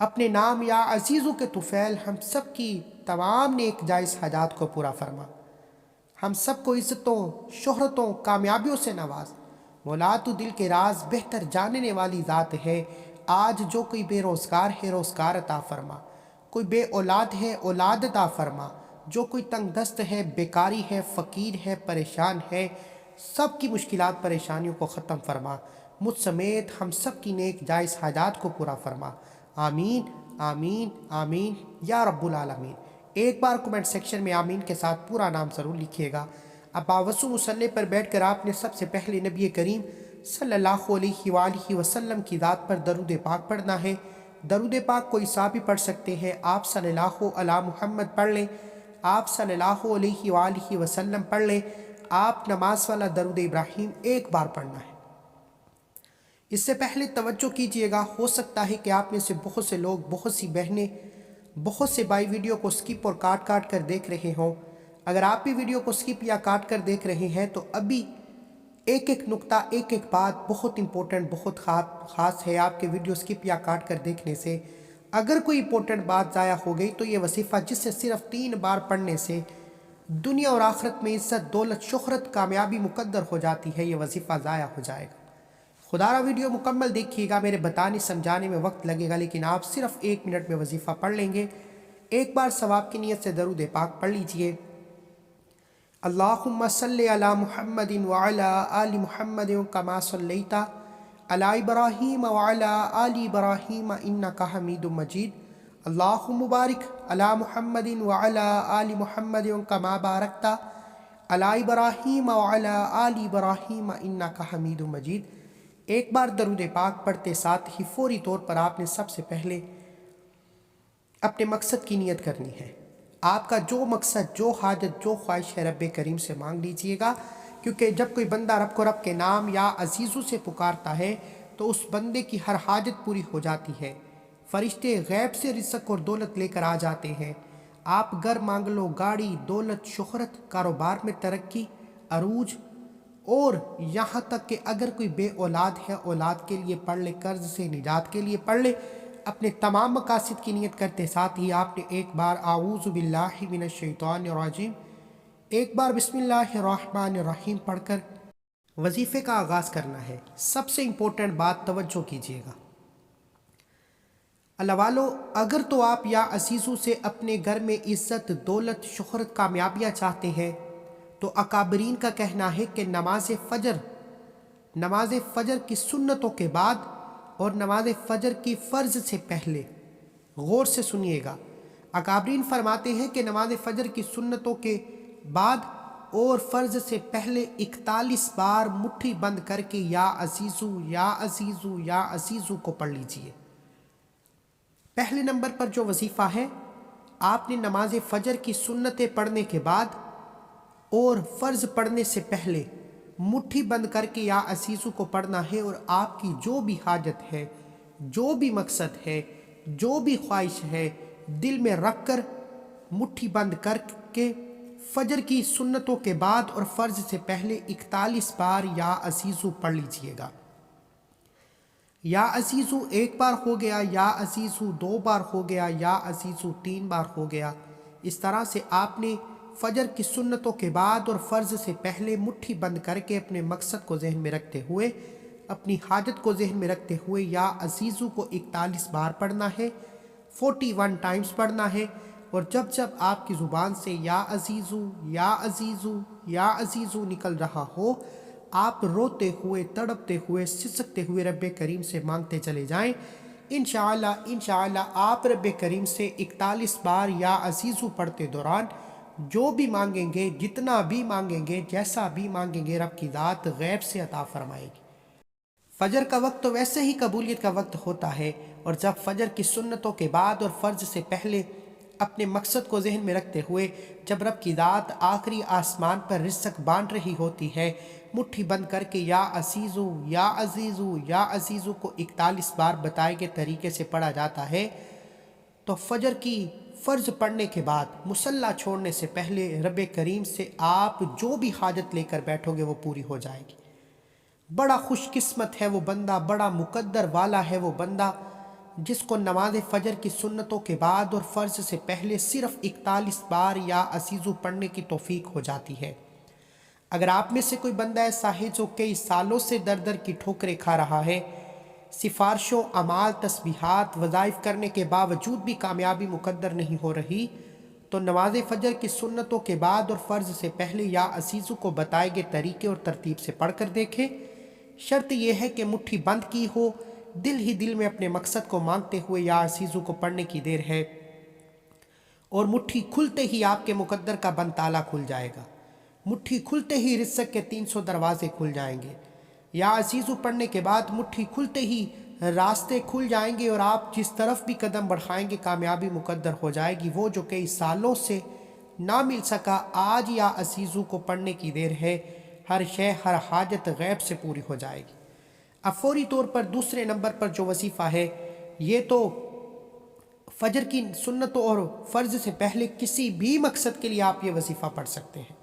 اپنے نام یا عزیزوں کے طفیل ہم سب کی تمام نیک جائز حاجات کو پورا فرما، ہم سب کو عزتوں، شہرتوں، کامیابیوں سے نواز۔ مولا تو دل کے راز بہتر جاننے والی ذات ہے۔ آج جو کوئی بے روزگار ہے روزگار عطا فرما، کوئی بے اولاد ہے اولاد عطا فرما، جو کوئی تنگ دست ہے، بیکاری ہے، فقیر ہے، پریشان ہے، سب کی مشکلات پریشانیوں کو ختم فرما، مجھ سمیت ہم سب کی نیک جائز حاجات کو پورا فرما۔ آمین آمین آمین یا رب العالمین۔ ایک بار کمنٹ سیکشن میں آمین کے ساتھ پورا نام ضرور لکھیے گا۔ اب باوضو مصلی پر بیٹھ کر آپ نے سب سے پہلے نبی کریم صلی اللہ علیہ وآلہ وسلم کی ذات پر درود پاک پڑھنا ہے۔ درود پاک کوئی سا بھی پڑھ سکتے ہیں، آپ صلی اللہ علی محمد پڑھ لیں، آپ صلی اللہ علیہ وآلہ وسلم پڑھ لیں۔ آپ نماز والا درود ابراہیم ایک بار پڑھنا ہے۔ اس سے پہلے توجہ کیجئے گا، ہو سکتا ہے کہ آپ میں سے بہت سے لوگ، بہت سی بہنیں، بہت سے بھائی ویڈیو کو سکپ اور کاٹ کاٹ کر دیکھ رہے ہوں۔ اگر آپ بھی ویڈیو کو سکپ یا کاٹ کر دیکھ رہے ہیں تو ابھی ایک ایک نقطہ، ایک ایک بات بہت امپورٹنٹ، بہت خاص ہے۔ آپ کے ویڈیو سکپ یا کاٹ کر دیکھنے سے اگر کوئی امپورٹنٹ بات ضائع ہو گئی تو یہ وظیفہ جس سے صرف 3 بار پڑھنے سے دنیا اور آخرت میں عزت، دولت، شہرت، کامیابی مقدر ہو جاتی ہے، یہ وظیفہ ضائع ہو جائے گا۔ خدا را ویڈیو مکمل دیکھیے گا، میرے بتانے سمجھانے میں وقت لگے گا لیکن آپ صرف 1 منٹ میں وظیفہ پڑھ لیں گے۔ ایک بار ثواب کی نیت سے درود پاک پڑھ لیجئے۔ اللہم صلی علی محمد وعلی آل محمد کما صلیت علی ابراہیم وعلی آل ابراہیم انکا حمید مجید۔ اللہم بارک علی محمد وعلی آل محمد کما بارکت علی ابراہیم وعلی آل ابراہیم انکا حمید مجید۔ ایک بار درود پاک پڑھتے ساتھ ہی فوری طور پر آپ نے سب سے پہلے اپنے مقصد کی نیت کرنی ہے۔ آپ کا جو مقصد، جو حاجت، جو خواہش ہے رب کریم سے مانگ لیجئے گا، کیونکہ جب کوئی بندہ رب کو رب کے نام یا عزیزوں سے پکارتا ہے تو اس بندے کی ہر حاجت پوری ہو جاتی ہے۔ فرشتے غیب سے رزق اور دولت لے کر آ جاتے ہیں۔ آپ گھر مانگ لو، گاڑی، دولت، شہرت، کاروبار میں ترقی، عروج، اور یہاں تک کہ اگر کوئی بے اولاد ہے اولاد کے لیے پڑھ لے، قرض سے نجات کے لیے پڑھ لے۔ اپنے تمام مقاصد کی نیت کرتے ساتھ ہی آپ نے ایک بار اعوذ باللہ من الشیطان الرجیم، ایک بار بسم اللہ الرحمن الرحیم پڑھ کر وظیفے کا آغاز کرنا ہے۔ سب سے امپورٹنٹ بات توجہ کیجئے گا اللہ والو، اگر تو آپ یا عزیزوں سے اپنے گھر میں عزت، دولت، شہرت، کامیابیاں چاہتے ہیں تو اکابرین کا کہنا ہے کہ نماز فجر کی سنتوں کے بعد اور نماز فجر کی فرض سے پہلے، غور سے سنیے گا، اکابرین فرماتے ہیں کہ نماز فجر کی سنتوں کے بعد اور فرض سے پہلے 41 بار مٹھی بند کر کے یا عزیزو یا عزیزو یا عزیزو کو پڑھ لیجئے۔ پہلے نمبر پر جو وظیفہ ہے، آپ نے نماز فجر کی سنتیں پڑھنے کے بعد اور فرض پڑھنے سے پہلے مٹھی بند کر کے یا عزیزو کو پڑھنا ہے، اور آپ کی جو بھی حاجت ہے، جو بھی مقصد ہے، جو بھی خواہش ہے، دل میں رکھ کر مٹھی بند کر کے فجر کی سنتوں کے بعد اور فرض سے پہلے 41 بار یا عزیزو پڑھ لیجئے گا۔ یا عزیزو 1 بار ہو گیا، یا عزیزو 2 بار ہو گیا، یا عزیزو 3 بار ہو گیا۔ اس طرح سے آپ نے فجر کی سنتوں کے بعد اور فرض سے پہلے مٹھی بند کر کے اپنے مقصد کو ذہن میں رکھتے ہوئے، اپنی حاجت کو ذہن میں رکھتے ہوئے یا عزیزو کو 41 بار پڑھنا ہے، 41 ٹائمز پڑھنا ہے۔ اور جب جب آپ کی زبان سے یا عزیزو یا عزیزو یا عزیزو نکل رہا ہو، آپ روتے ہوئے، تڑپتے ہوئے، سسکتے ہوئے رب کریم سے مانگتے چلے جائیں۔ انشاءاللہ آپ رب کریم سے 41 بار یا عزیزو پڑھتے دوران جو بھی مانگیں گے، جتنا بھی مانگیں گے، جیسا بھی مانگیں گے، رب کی ذات غیب سے عطا فرمائے گی۔ فجر کا وقت تو ویسے ہی قبولیت کا وقت ہوتا ہے، اور جب فجر کی سنتوں کے بعد اور فرض سے پہلے اپنے مقصد کو ذہن میں رکھتے ہوئے جب رب کی ذات آخری آسمان پر رزق بانٹ رہی ہوتی ہے، مٹھی بند کر کے یا عزیزو یا عزیزو یا عزیزو کو 41 بار بتائے گئے طریقے سے پڑھا جاتا ہے، تو فجر کی فرض پڑھنے کے بعد مصلی چھوڑنے سے پہلے رب کریم سے آپ جو بھی حاجت لے کر بیٹھو گے وہ پوری ہو جائے گی۔ بڑا خوش قسمت ہے وہ بندہ، بڑا مقدر والا ہے وہ بندہ جس کو نماز فجر کی سنتوں کے بعد اور فرض سے پہلے صرف 41 بار یا عزیزو پڑھنے کی توفیق ہو جاتی ہے۔ اگر آپ میں سے کوئی بندہ ایسا ہے جو کئی سالوں سے در در کی ٹھوکریں کھا رہا ہے، سفارشوں، اعمال، تسبیحات، وظائف کرنے کے باوجود بھی کامیابی مقدر نہیں ہو رہی، تو نماز فجر کی سنتوں کے بعد اور فرض سے پہلے یا عزیزو کو بتائے گئے طریقے اور ترتیب سے پڑھ کر دیکھیں۔ شرط یہ ہے کہ مٹھی بند کی ہو، دل ہی دل میں اپنے مقصد کو مانگتے ہوئے یا عزیزو کو پڑھنے کی دیر ہے، اور مٹھی کھلتے ہی آپ کے مقدر کا بند تالا کھل جائے گا۔ مٹھی کھلتے ہی رزق کے 300 دروازے کھل جائیں گے۔ یا عزیزو پڑھنے کے بعد مٹھی کھلتے ہی راستے کھل جائیں گے، اور آپ جس طرف بھی قدم بڑھائیں گے کامیابی مقدر ہو جائے گی۔ وہ جو کئی سالوں سے نہ مل سکا، آج یا عزیزو کو پڑھنے کی دیر ہے، ہر شے، ہر حاجت غیب سے پوری ہو جائے گی۔ اب فوری طور پر دوسرے نمبر پر جو وظیفہ ہے، یہ تو فجر کی سنتوں اور فرض سے پہلے کسی بھی مقصد کے لیے آپ یہ وظیفہ پڑھ سکتے ہیں۔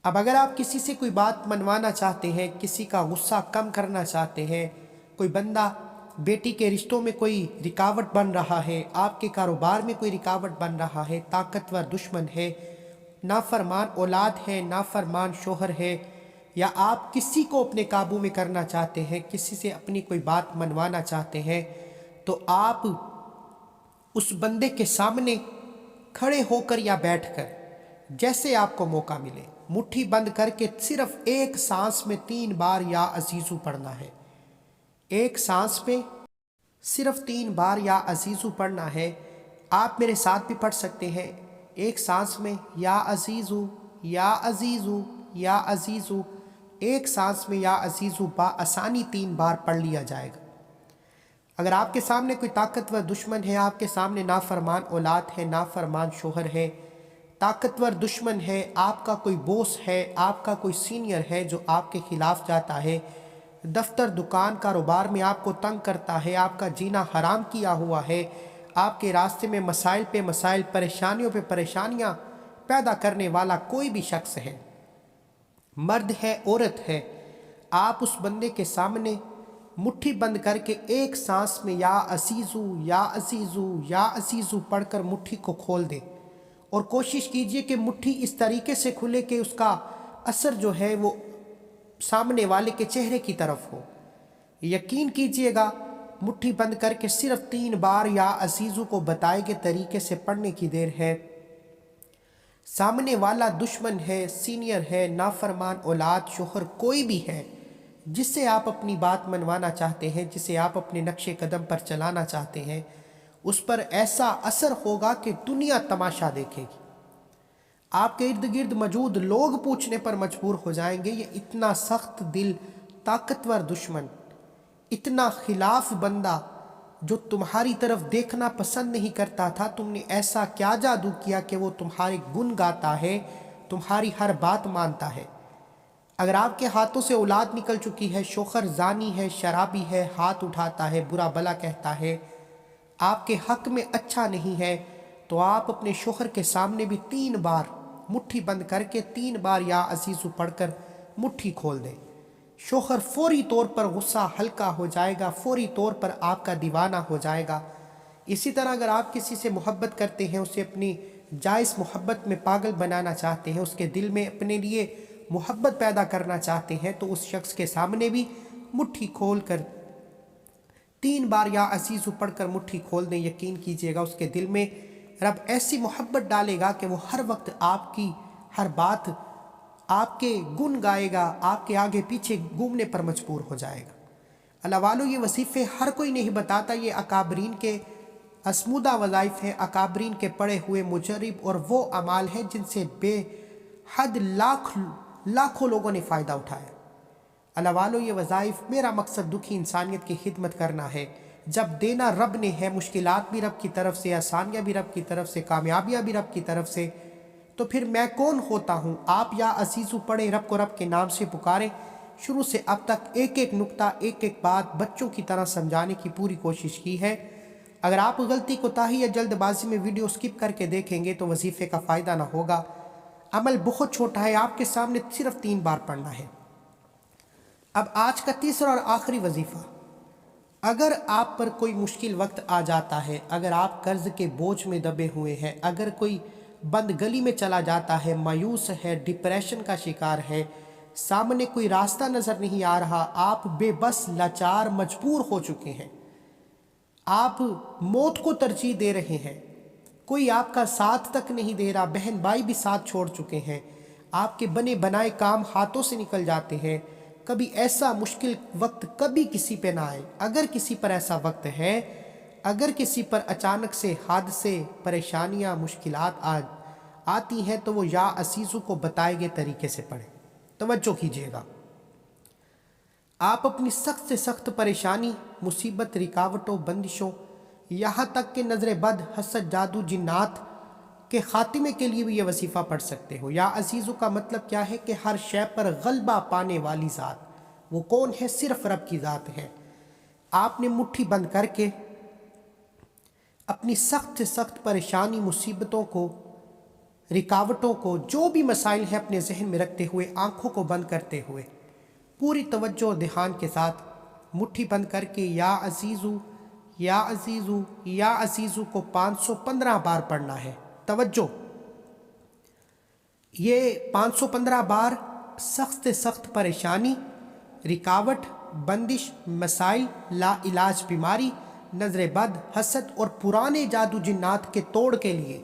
اب اگر آپ کسی سے کوئی بات منوانا چاہتے ہیں، کسی کا غصہ کم کرنا چاہتے ہیں، کوئی بندہ بیٹی کے رشتوں میں کوئی رکاوٹ بن رہا ہے، آپ کے کاروبار میں کوئی رکاوٹ بن رہا ہے، طاقتور دشمن ہے، نافرمان اولاد ہے، نافرمان شوہر ہے، یا آپ کسی کو اپنے قابو میں کرنا چاہتے ہیں، کسی سے اپنی کوئی بات منوانا چاہتے ہیں، تو آپ اس بندے کے سامنے کھڑے ہو کر یا بیٹھ کر جیسے آپ کو موقع ملے مٹھی بند کر کے صرف ایک سانس میں 3 بار یا عزیزو پڑھنا ہے۔ ایک سانس پہ صرف 3 بار یا عزیزو پڑھنا ہے۔ آپ میرے ساتھ بھی پڑھ سکتے ہیں۔ ایک سانس میں یا عزیزو یا عزیزو یا عزیزو، ایک سانس میں یا عزیزو بآسانی 3 بار پڑھ لیا جائے گا۔ اگر آپ کے سامنے کوئی طاقتور دشمن ہے، آپ کے سامنے نافرمان اولاد ہے، نافرمان شوہر ہے، طاقتور دشمن ہے، آپ کا کوئی بوس ہے، آپ کا کوئی سینئر ہے جو آپ کے خلاف جاتا ہے، دفتر، دکان، کاروبار میں آپ کو تنگ کرتا ہے، آپ کا جینا حرام کیا ہوا ہے، آپ کے راستے میں مسائل پہ مسائل، پریشانیوں پہ پریشانیاں پیدا کرنے والا کوئی بھی شخص ہے، مرد ہے، عورت ہے، آپ اس بندے کے سامنے مٹھی بند کر کے ایک سانس میں یا عزیزو یا عزیزو یا عزیزو پڑھ کر مٹھی کو کھول دیں، اور کوشش کیجئے کہ مٹھی اس طریقے سے کھلے کہ اس کا اثر جو ہے وہ سامنے والے کے چہرے کی طرف ہو۔ یقین کیجئے گا مٹھی بند کر کے صرف 3 بار یا عزیزو کو بتائے گئے طریقے سے پڑھنے کی دیر ہے، سامنے والا دشمن ہے، سینئر ہے، نافرمان اولاد، شوہر، کوئی بھی ہے جس سے آپ اپنی بات منوانا چاہتے ہیں، جسے آپ اپنے نقش قدم پر چلانا چاہتے ہیں، اس پر ایسا اثر ہوگا کہ دنیا تماشا دیکھے گی۔ آپ کے ارد گرد موجود لوگ پوچھنے پر مجبور ہو جائیں گے، یہ اتنا سخت دل، طاقتور دشمن، اتنا خلاف بندہ جو تمہاری طرف دیکھنا پسند نہیں کرتا تھا، تم نے ایسا کیا جادو کیا کہ وہ تمہارے گن گاتا ہے، تمہاری ہر بات مانتا ہے۔ اگر آپ کے ہاتھوں سے اولاد نکل چکی ہے، شوہر زانی ہے، شرابی ہے، ہاتھ اٹھاتا ہے، برا بلا کہتا ہے، آپ کے حق میں اچھا نہیں ہے، تو آپ اپنے شوہر کے سامنے بھی 3 بار مٹھی بند کر کے 3 بار یا عزیزو پڑھ کر مٹھی کھول دیں۔ شوہر فوری طور پر غصہ ہلکا ہو جائے گا، فوری طور پر آپ کا دیوانہ ہو جائے گا۔ اسی طرح اگر آپ کسی سے محبت کرتے ہیں، اسے اپنی جائز محبت میں پاگل بنانا چاہتے ہیں، اس کے دل میں اپنے لیے محبت پیدا کرنا چاہتے ہیں، تو اس شخص کے سامنے بھی مٹھی کھول کر 3 بار یا عزیزو پڑھ کر مٹھی کھول دیں۔ یقین کیجئے گا اس کے دل میں رب ایسی محبت ڈالے گا کہ وہ ہر وقت آپ کی ہر بات، آپ کے گن گائے گا، آپ کے آگے پیچھے گھومنے پر مجبور ہو جائے گا۔ اللہ والو، یہ وظیفے ہر کوئی نہیں بتاتا، یہ اکابرین کے اسمودہ وظائف ہیں، اکابرین کے پڑھے ہوئے مجرب اور وہ اعمال ہیں جن سے بے حد لاکھوں لوگوں نے فائدہ اٹھایا۔ اللہ والو، یہ وظائف، میرا مقصد دکھی انسانیت کی خدمت کرنا ہے۔ جب دینا رب نے ہے، مشکلات بھی رب کی طرف سے، آسانیاں بھی رب کی طرف سے، کامیابیاں بھی رب کی طرف سے، تو پھر میں کون ہوتا ہوں؟ آپ یا عزیزو پڑھیں، رب کو رب کے نام سے پکاریں۔ شروع سے اب تک ایک ایک نقطہ، ایک ایک بات بچوں کی طرح سمجھانے کی پوری کوشش کی ہے۔ اگر آپ غلطی، کوتاہی یا جلد بازی میں ویڈیو سکپ کر کے دیکھیں گے تو وظیفے کا فائدہ نہ ہوگا۔ عمل بہت چھوٹا ہے، آپ کے سامنے صرف 3 بار پڑھنا ہے۔ اب آج کا تیسرا اور آخری وظیفہ، اگر آپ پر کوئی مشکل وقت آ جاتا ہے، اگر آپ قرض کے بوجھ میں دبے ہوئے ہیں، اگر کوئی بند گلی میں چلا جاتا ہے، مایوس ہے، ڈپریشن کا شکار ہے، سامنے کوئی راستہ نظر نہیں آ رہا، آپ بے بس، لاچار، مجبور ہو چکے ہیں، آپ موت کو ترجیح دے رہے ہیں، کوئی آپ کا ساتھ تک نہیں دے رہا، بہن بھائی بھی ساتھ چھوڑ چکے ہیں، آپ کے بنے بنائے کام ہاتھوں سے نکل جاتے ہیں، کبھی ایسا مشکل وقت کبھی کسی پہ نہ آئے۔ اگر کسی پر ایسا وقت ہے، اگر کسی پر اچانک سے حادثے، پریشانیاں، مشکلات آتی ہیں، تو وہ یا عزیزو کو بتائے گئے طریقے سے پڑھیں۔ توجہ کیجیے گا، آپ اپنی سخت سے سخت پریشانی، مصیبت، رکاوٹوں، بندشوں، یہاں تک کہ نظر بد، حسد، جادو، جنات کے خاتمے کے لیے بھی یہ وظیفہ پڑھ سکتے ہو۔ یا عزیزو کا مطلب کیا ہے کہ ہر شے پر غلبہ پانے والی ذات، وہ کون ہے؟ صرف رب کی ذات ہے۔ آپ نے مٹھی بند کر کے اپنی سخت سے سخت پریشانی، مصیبتوں کو، رکاوٹوں کو، جو بھی مسائل ہیں اپنے ذہن میں رکھتے ہوئے، آنکھوں کو بند کرتے ہوئے، پوری توجہ و دھیان کے ساتھ مٹھی بند کر کے یا عزیزو، یا عزیزو، یا عزیزو کو 515 بار پڑھنا ہے۔ توجہ، یہ 515 بار سخت سے سخت پریشانی، رکاوٹ، بندش، مسائل، لا علاج بیماری، نظر بد، حسد اور پرانے جادو جنات کے توڑ کے لیے،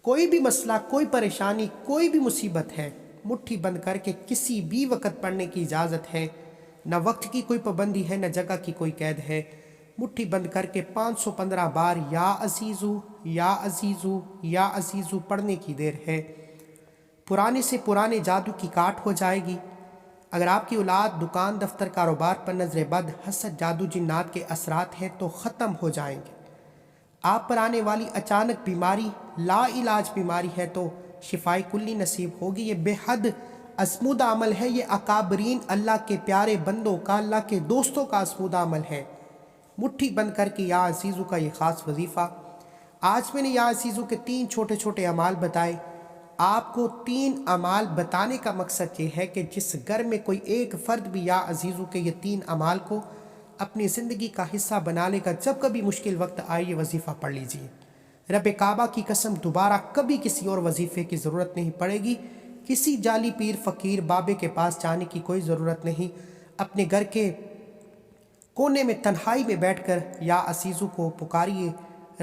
کوئی بھی مسئلہ، کوئی پریشانی، کوئی بھی مصیبت ہے، مٹھی بند کر کے کسی بھی وقت پڑھنے کی اجازت ہے۔ نہ وقت کی کوئی پابندی ہے، نہ جگہ کی کوئی قید ہے۔ مٹھی بند کر کے 515 بار یا عزیزو، یا عزیزو، یا عزیزو پڑھنے کی دیر ہے۔ پرانے سے پرانے جادو کی کاٹ ہو جائے گی۔ اگر آپ کی اولاد، دکان، دفتر، کاروبار پر نظر بد، حسد، جادو جنات کے اثرات ہیں تو ختم ہو جائیں گے۔ آپ پر آنے والی اچانک بیماری، لا علاج بیماری ہے تو شفائے کلی نصیب ہوگی۔ یہ بے حد اسمودہ عمل ہے، یہ اکابرین اللہ کے پیارے بندوں کا، اللہ کے دوستوں کا اسمودہ عمل ہے۔ مٹھی بند کر کے یا عزیزو کا یہ خاص وظیفہ۔ آج میں نے یا عزیزو کے 3 چھوٹے چھوٹے اعمال بتائے۔ آپ کو 3 اعمال بتانے کا مقصد یہ ہے کہ جس گھر میں کوئی ایک فرد بھی یا عزیزو کے یہ 3 اعمال کو اپنی زندگی کا حصہ بنا لے گا، جب کبھی مشکل وقت آئے یہ وظیفہ پڑھ لیجئے۔ رب کعبہ کی قسم، دوبارہ کبھی کسی اور وظیفے کی ضرورت نہیں پڑے گی، کسی جعلی پیر، فقیر، بابے کے پاس جانے کی کوئی ضرورت نہیں۔ اپنے گھر کے کونے میں تنہائی میں بیٹھ کر یا عزیزو کو پکاریے،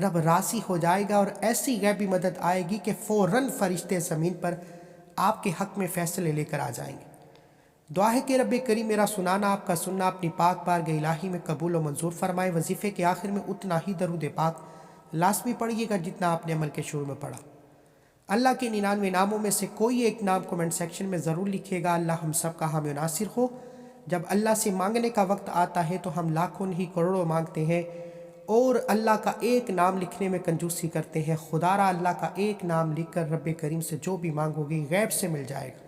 رب راضی ہو جائے گا اور ایسی غیبی مدد آئے گی کہ فوراً فرشتے زمین پر آپ کے حق میں فیصلے لے کر آ جائیں گے۔ دعا ہے کہ رب کریم میرا سنانا، آپ کا سننا اپنی پاک بارگاہ الہی میں قبول و منظور فرمائے۔ وظیفے کے آخر میں اتنا ہی درود پاک لازمی پڑھیے گا جتنا آپ نے عمل کے شروع میں پڑھا۔ اللہ کے 99 ناموں میں سے کوئی ایک نام کمنٹ سیکشن میں ضرور لکھیے گا۔ اللہ ہم سب کا حامی و ناصر ہو۔ جب اللہ سے مانگنے کا وقت آتا ہے تو ہم لاکھوں نہیں کروڑوں مانگتے ہیں اور اللہ کا ایک نام لکھنے میں کنجوسی کرتے ہیں۔ خدا را اللہ کا ایک نام لکھ کر رب کریم سے جو بھی مانگو گے غیب سے مل جائے گا۔